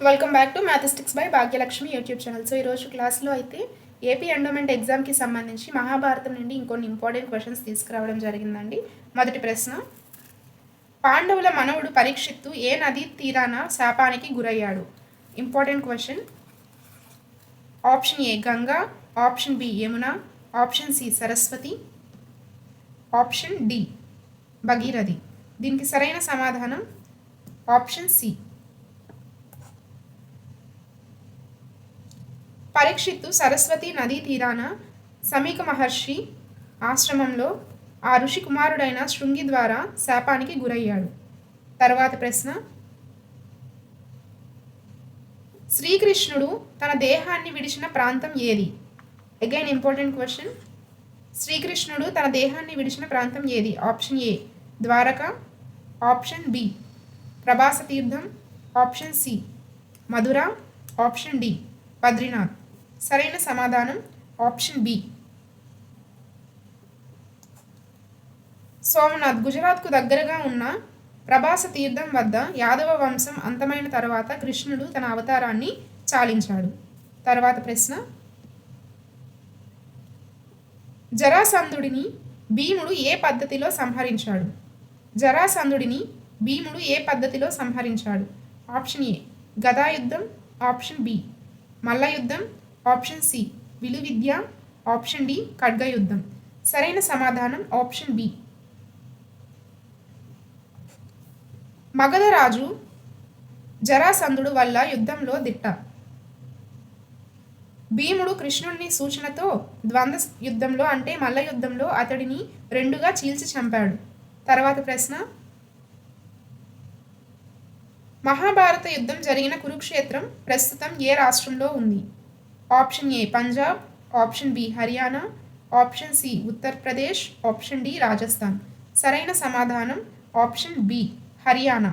Welcome back to mathematics by Bhagyalakshmi YouTube channel. So ఈరోజు క్లాస్లో అయితే ఏపీ ఎండోమెంట్ ఎగ్జామ్కి సంబంధించి మహాభారతం నుండి ఇంకొన్ని ఇంపార్టెంట్ క్వశ్చన్స్ తీసుకురావడం జరిగిందండి. మొదటి ప్రశ్న, పాండవుల మనవుడు పరీక్షిత్తు ఏ నదీ తీరాన శాపానికి గురయ్యాడు? Important question. Option A Ganga, option B Yamuna, option C Saraswati, option D Bhagirathi. దీనికి సరైన సమాధానం ఆప్షన్ సి. పరీక్షిత్తు సరస్వతి నదీ తీరాన సమీక మహర్షి ఆశ్రమంలో ఆ ఋషి కుమారుడైన శృంగి ద్వారా శాపానికి గురయ్యాడు. తర్వాత ప్రశ్న, శ్రీకృష్ణుడు తన దేహాన్ని విడిచిన ప్రాంతం ఏది? Again important question. శ్రీకృష్ణుడు తన దేహాన్ని విడిచిన ప్రాంతం ఏది? Option A Dwarka, option B Prabhasa తీర్థం, option C Mathura, option D Badrinath. సరైన సమాధానం ఆప్షన్ బి సోమనాథ్. గుజరాత్కు దగ్గరగా ఉన్న ప్రభాస తీర్థం వద్ద యాదవ వంశం అంతమైన తర్వాత కృష్ణుడు తన అవతారాన్ని చాలించాడు. తర్వాత ప్రశ్న, జరాసంధుడిని భీముడు ఏ పద్ధతిలో సంహరించాడు? జరాసంధుడిని భీముడు ఏ పద్ధతిలో సంహరించాడు? ఆప్షన్ ఏ గదాయుద్ధం, ఆప్షన్ బి మల్లయుద్ధం, ఆప్షన్ సి విలువిద్య, ఆప్షన్ డి ఖడ్గయుద్ధం. సరైన సమాధానం ఆప్షన్ బి. మగధరాజు జరాసంధుడు వల్ల యుద్ధంలో దిట్ట. భీముడు కృష్ణుడిని సూచనతో ద్వంద్వ యుద్ధంలో అంటే మల్ల యుద్ధంలో అతడిని రెండుగా చీల్చి చంపాడు. తర్వాత ప్రశ్న, మహాభారత యుద్ధం జరిగిన కురుక్షేత్రం ప్రస్తుతం ఏ రాష్ట్రంలో ఉంది? Option A Punjab, option B Haryana, option C Uttar Pradesh, option D Rajasthan. సరైన సమాధానం ఆప్షన్ బి హర్యానా.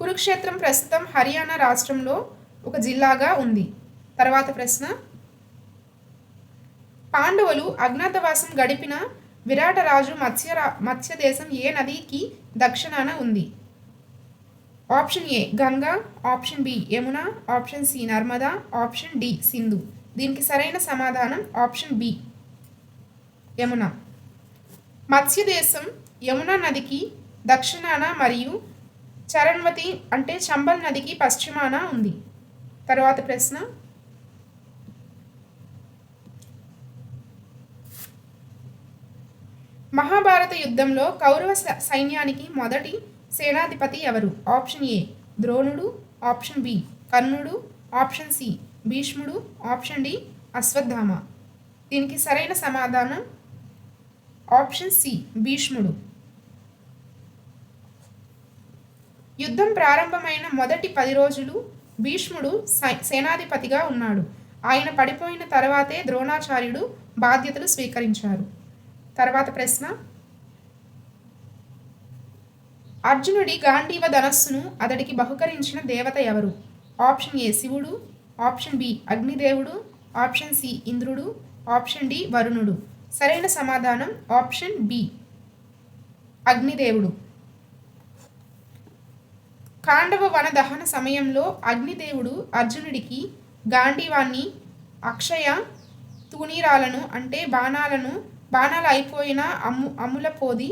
కురుక్షేత్రం ప్రస్తుతం హర్యానా రాష్ట్రంలో ఒక జిల్లాగా ఉంది. తర్వాత ప్రశ్న, పాండవులు అజ్ఞాతవాసం గడిపిన విరాటరాజు మత్స్య దేశం ఏ నదికి దక్షిణాన ఉంది? Option A Ganga, option B Yamuna, option C Narmada, option D Sindhu. దీనికి సరైన సమాధానం ఆప్షన్ బి యమున. మత్స్య దేశం యమునా నదికి దక్షిణాన మరియు చరణ్వతి అంటే చంబల్ నదికి పశ్చిమాన ఉంది. తర్వాత ప్రశ్న, మహాభారత యుద్ధంలో కౌరవ సైన్యానికి మొదటి సేనాధిపతి ఎవరు? ఆప్షన్ ఏ ద్రోణుడు, ఆప్షన్ బి కర్ణుడు, ఆప్షన్ సి భీష్ముడు, ఆప్షన్ డి అశ్వత్థామ. దీనికి సరైన సమాధానం ఆప్షన్ సి భీష్ముడు. యుద్ధం ప్రారంభమైన మొదటి 10 రోజులు భీష్ముడు సేనాధిపతిగా ఉన్నాడు. ఆయన పడిపోయిన తర్వాతే ద్రోణాచార్యుడు బాధ్యతలు స్వీకరించారు. తర్వాత ప్రశ్న, అర్జునుడి గాంధీవ ధనస్సును అతడికి బహుకరించిన దేవత ఎవరు? ఆప్షన్ ఏ శివుడు, ఆప్షన్ బి అగ్నిదేవుడు, ఆప్షన్ సి ఇంద్రుడు, ఆప్షన్ డి వరుణుడు. సరైన సమాధానం ఆప్షన్ బి అగ్నిదేవుడు. కాండవ వన దహన సమయంలో అగ్నిదేవుడు అర్జునుడికి గాంధీవాన్ని అక్షయ తూణీరాలను అంటే బాణాలు అయిపోయిన అమ్ముల పోది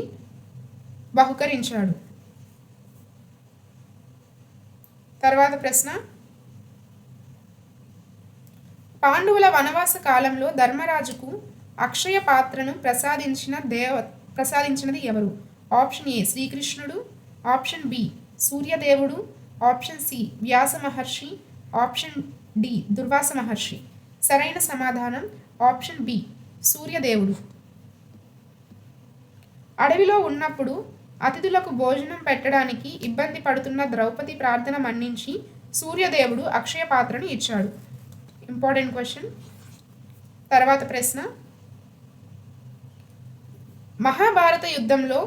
బహుకరించాడు. తర్వాత ప్రశ్న, పాండవుల వనవాస కాలంలో ధర్మరాజుకు అక్షయ పాత్రను ప్రసాదించినది ఎవరు? ఆప్షన్ ఏ శ్రీకృష్ణుడు, ఆప్షన్ బి సూర్యదేవుడు, ఆప్షన్ సి వ్యాస మహర్షి, ఆప్షన్ డి దుర్వాస మహర్షి. సరైన సమాధానం ఆప్షన్ బి సూర్యదేవుడు. అడవిలో ఉన్నప్పుడు అతిథులకు భోజనం పెట్టడానికి ఇబ్బంది పడుతున్న ద్రౌపది ప్రార్థన మన్నించి సూర్యదేవుడు అక్షయ పాత్రను ఇచ్చాడు. Important question. తర్వాత ప్రశ్న, మహాభారత యుద్ధంలో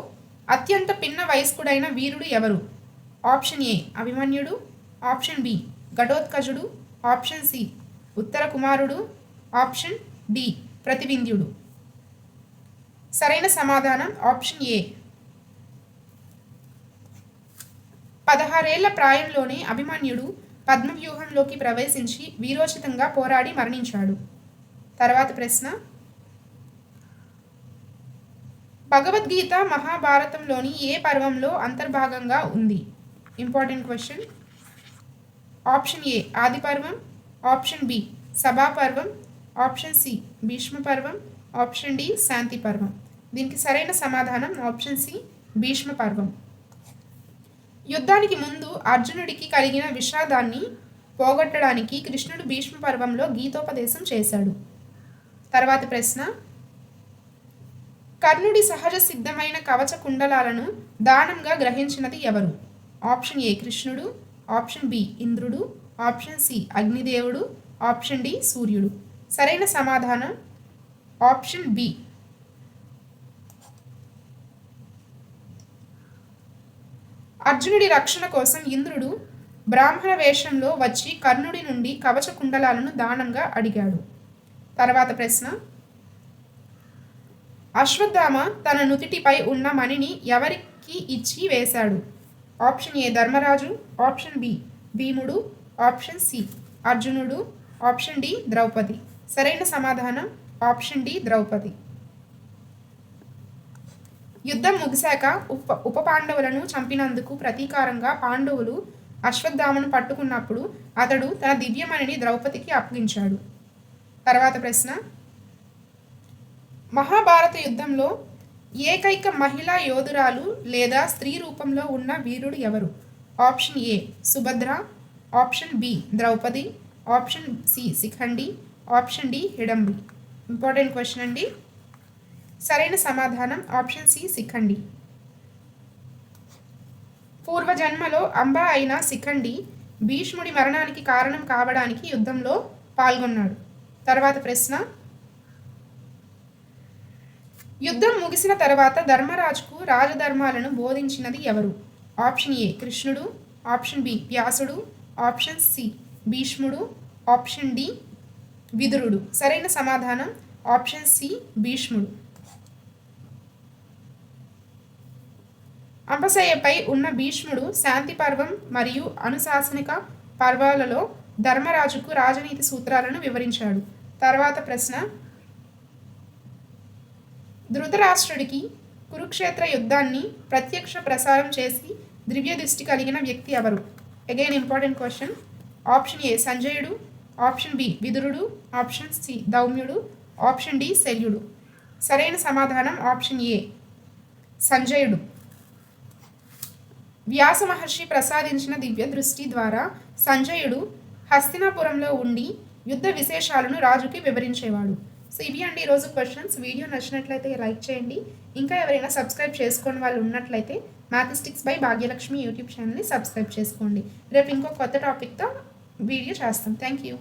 అత్యంత పిన్న వయస్కుడైన వీరుడు ఎవరు? ఆప్షన్ ఏ అభిమన్యుడు, ఆప్షన్ బి ఘటోత్కచుడు, ఆప్షన్ సి ఉత్తర కుమారుడు, ఆప్షన్ డి ప్రతివింధ్యుడు. సరైన సమాధానం ఆప్షన్ ఏ 16 ఏళ్ల ప్రాయంలోనే అభిమన్యుడు పద్మవ్యూహంలోకి ప్రవేశించి వీరోచితంగా పోరాడి మరణించాడు. తర్వాత ప్రశ్న, భగవద్గీత మహాభారతంలోని ఏ పర్వంలో అంతర్భాగంగా ఉంది? Important question. ఆప్షన్ ఏ ఆది పర్వం, ఆప్షన్ బి సభా పర్వం, ఆప్షన్ సి భీష్మ పర్వం, ఆప్షన్ డి శాంతి పర్వం. దీనికి సరైన సమాధానం ఆప్షన్ సి భీష్మ పర్వం. యుద్ధానికి ముందు అర్జునుడికి కలిగిన విషాదాన్ని పోగొట్టడానికి కృష్ణుడు భీష్మ పర్వంలో గీతోపదేశం చేశాడు. తర్వాత ప్రశ్న, కర్ణుడి సహజ సిద్ధమైన కవచ కుండలాలను దానంగా గ్రహించినది ఎవరు? ఆప్షన్ ఏ కృష్ణుడు, ఆప్షన్ బి ఇంద్రుడు, ఆప్షన్ సి అగ్నిదేవుడు, ఆప్షన్ డి సూర్యుడు. సరైన సమాధానం ఆప్షన్ బి. అర్జునుడి రక్షణ కోసం ఇంద్రుడు బ్రాహ్మణ వేషంలో వచ్చి కర్ణుడి నుండి కవచ కుండలాలను దానంగా అడిగాడు. తర్వాత ప్రశ్న, అశ్వత్థామ తన నుతిటిపై ఉన్న మణిని ఎవరికి ఇచ్చి వేశాడు? Option A Dharmaraju, option B భీముడు, ఆప్షన్ సి అర్జునుడు, ఆప్షన్ డి ద్రౌపది. సరైన సమాధానం ఆప్షన్ డి ద్రౌపది. యుద్ధం ముగిశాక ఉప పాండవులను చంపినందుకు ప్రతీకారంగా పాండవులు అశ్వత్థామను పట్టుకున్నప్పుడు అతడు తన దివ్యమణిని ద్రౌపదికి అప్పగించాడు. తర్వాత ప్రశ్న, మహాభారత యుద్ధంలో ఏకైక మహిళా యోధురాలు లేదా స్త్రీ రూపంలో ఉన్న వీరుడు ఎవరు? ఆప్షన్ ఏ సుభద్ర, ఆప్షన్ బి ద్రౌపది, ఆప్షన్ సి శిఖండి, ఆప్షన్ డి హిడంబి. ఇంపార్టెంట్ క్వశ్చన్ అండి. సరైన సమాధానం ఆప్షన్ సి శిఖండి. పూర్వజన్మలో అంబ అయిన శిఖండి భీష్ముడి మరణానికి కారణం కావడానికి యుద్ధంలో పాల్గొన్నాడు. తర్వాత ప్రశ్న, యుద్ధం ముగిసిన తర్వాత ధర్మరాజుకు రాజధర్మాలను బోధించినది ఎవరు? ఆప్షన్ ఏ కృష్ణుడు, ఆప్షన్ బి వ్యాసుడు, ఆప్షన్ సి భీష్ముడు, ఆప్షన్ డి విదురుడు. సరైన సమాధానం ఆప్షన్ సి భీష్ముడు. అంపశయ్యపై ఉన్న భీష్ముడు శాంతి పర్వం మరియు అనుశాసనిక పర్వాలలో ధర్మరాజుకు రాజనీతి సూత్రాలను వివరించాడు. తర్వాత ప్రశ్న, ధృతరాష్ట్రుడికి కురుక్షేత్ర యుద్ధాన్ని ప్రత్యక్ష ప్రసారం చేసి దివ్య దృష్టి కలిగిన వ్యక్తి ఎవరు? Again important question. ఆప్షన్ ఏ సంజయుడు, ఆప్షన్ బి విదురుడు, ఆప్షన్ సి దౌమ్యుడు, ఆప్షన్ డి శల్యుడు. సరైన సమాధానం ఆప్షన్ ఏ సంజయుడు. వ్యాస మహర్షి ప్రసాదించిన దివ్య దృష్టి ద్వారా సంజయుడు హస్తినాపురంలో ఉండి యుద్ధ విశేషాలను రాజుకి వివరించేవాడు. సో ఇవి అండి ఈరోజు క్వశ్చన్స్. వీడియో నచ్చినట్లయితే లైక్ చేయండి. ఇంకా ఎవరైనా సబ్స్క్రైబ్ చేసుకొని వాళ్ళు ఉన్నట్లయితే మ్యాథమెటిక్స్ బై భాగ్యలక్ష్మి యూట్యూబ్ ఛానల్ని సబ్స్క్రైబ్ చేసుకోండి. రేపు ఇంకో కొత్త టాపిక్తో వీడియో చేస్తాం. Thank you.